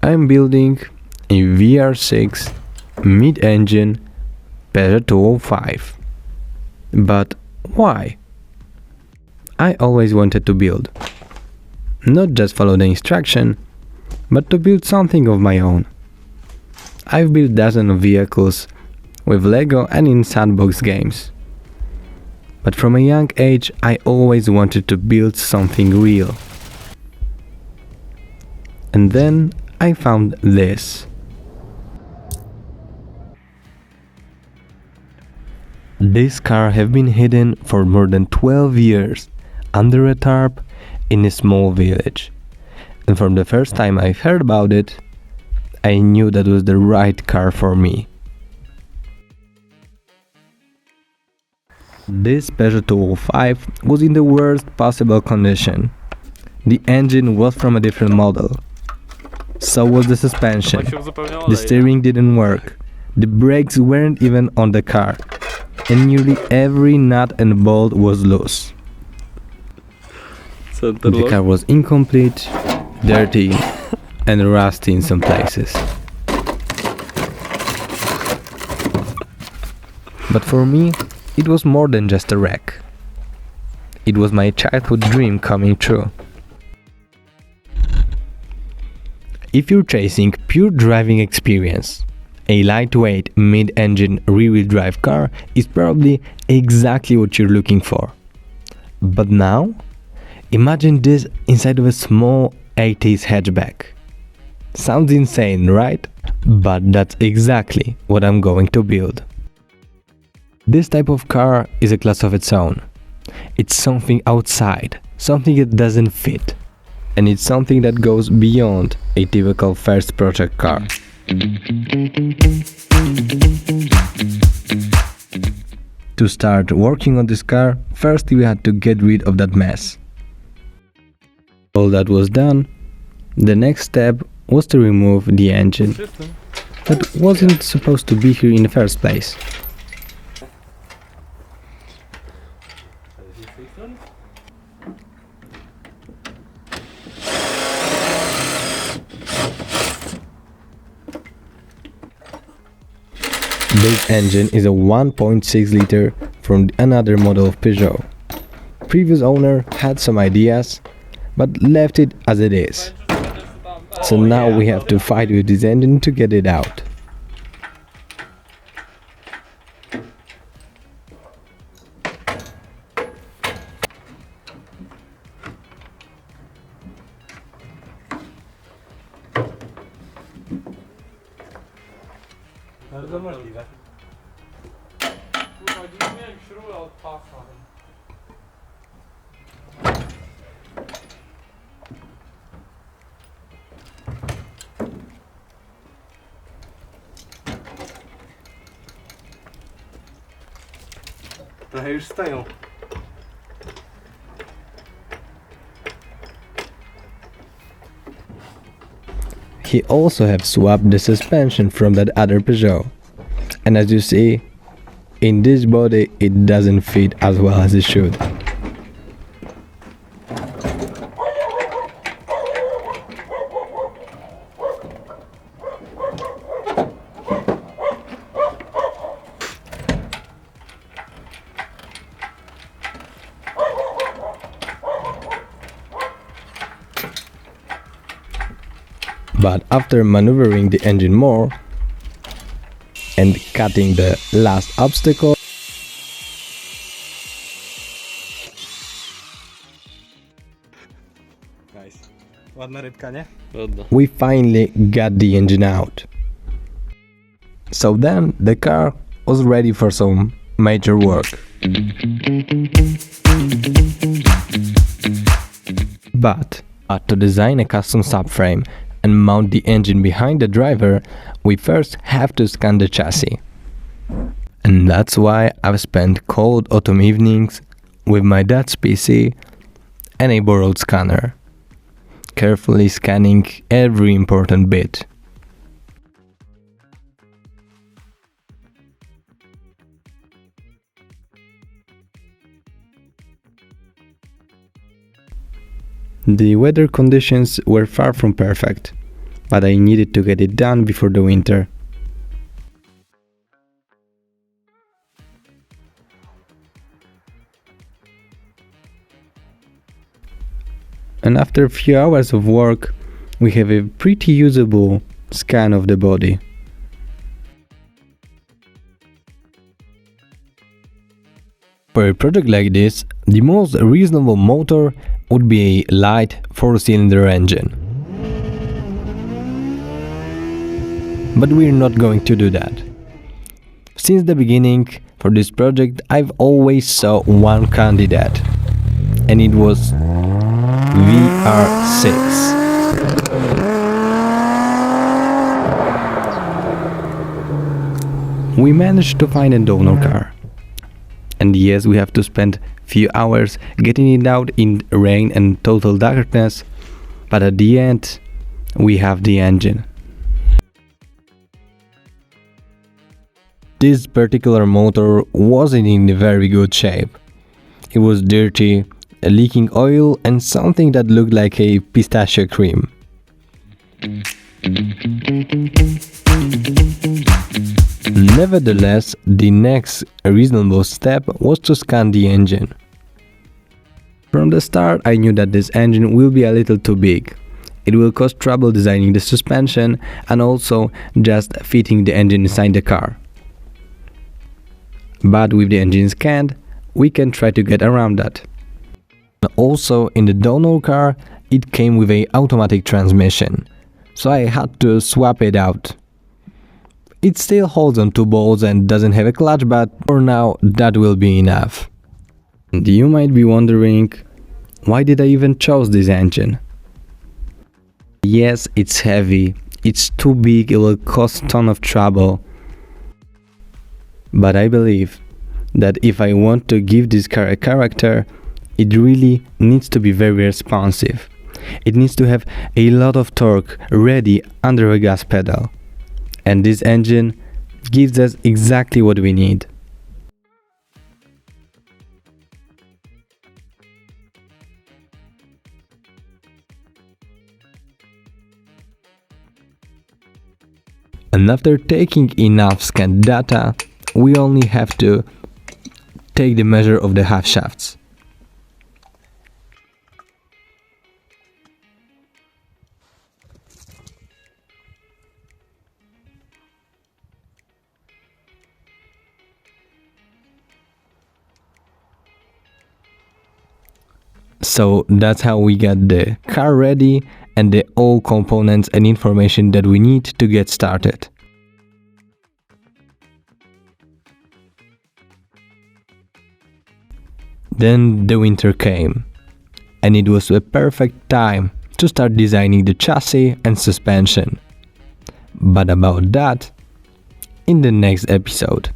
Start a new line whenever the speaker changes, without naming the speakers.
I'm building a VR6 mid-engine Peugeot 205. But why? I always wanted to build. Not just follow the instruction, but to build something of my own. I've built dozens of vehicles with Lego and in sandbox games. But from a young age I always wanted to build something real. And then I found this. This car has been hidden for more than 12 years under a tarp in a small village. And from the first time I heard about it, I knew that was the right car for me. This Peugeot 205 was in the worst possible condition. The engine was from a different model. So was the suspension. The steering didn't work. The brakes weren't even on the car. And nearly every nut and bolt was loose. The car was incomplete, dirty, and rusty in some places. But for me, it was more than just a wreck. It was my childhood dream coming true. If you're chasing pure driving experience, a lightweight mid-engine rear-wheel drive car is probably exactly what you're looking for. But now, imagine this inside of a small 80s hatchback. Sounds insane, right? But that's exactly what I'm going to build. This type of car is a class of its own. It's something outside, something that doesn't fit. And it's something that goes beyond a typical first project car. To start working on this car, first we had to get rid of that mess. All that was done, the next step was to remove the engine that wasn't supposed to be here in the first place. This engine is a 1.6 liter from another model of Peugeot. Previous owner had some ideas, but left it as it is. So now we have to fight with this engine to get it out.
Bardzo możliwe. Kurwa, nie miałem śruba od pasa. Trochę już stoją.
He also have swapped the suspension from that other Peugeot. And as you see, in this body it doesn't fit as well as it should. But after maneuvering the engine more and cutting the last obstacle,
Nice. Ładna rybka, nie?
we finally got the engine out. So then the car was ready for some major work. But to design a custom subframe and mount the engine behind the driver, we first have to scan the chassis. And that's why I've spent cold autumn evenings with my dad's PC and a borrowed scanner, carefully scanning every important bit. The weather conditions were far from perfect. but I needed to get it done before the winter. And after a few hours of work, we have a pretty usable scan of the body. For a project like this, the most reasonable motor would be a light 4-cylinder engine. But we're not going to do that. Since the beginning, for this project, I've always saw one candidate, and it was VR6. We managed to find a donor car. And yes, we have to spend few hours getting it out in rain and total darkness, but at the end, we have the engine. This particular motor wasn't in very good shape. It was dirty, leaking oil and something that looked like a pistachio cream. Nevertheless, the next reasonable step was to scan the engine. From the start, I knew that this engine will be a little too big. It will cause trouble designing the suspension and also just fitting the engine inside the car. But with the engine scanned, we can try to get around that. Also, in the donor car, it came with an automatic transmission, so I had to swap it out. It still holds on 2 bolts and doesn't have a clutch, but for now that will be enough. And you might be wondering, why did I even choose this engine? Yes, it's heavy, it's too big, it will cause a ton of trouble. But I believe that if I want to give this car a character, it really needs to be very responsive. It needs to have a lot of torque ready under a gas pedal. And this engine gives us exactly what we need. And after taking enough scanned data, we only have to take the measure of the half shafts. So that's how we get the car ready and the all components and information that we need to get started. Then the winter came, and it was a perfect time to start designing the chassis and suspension. But about that in the next episode.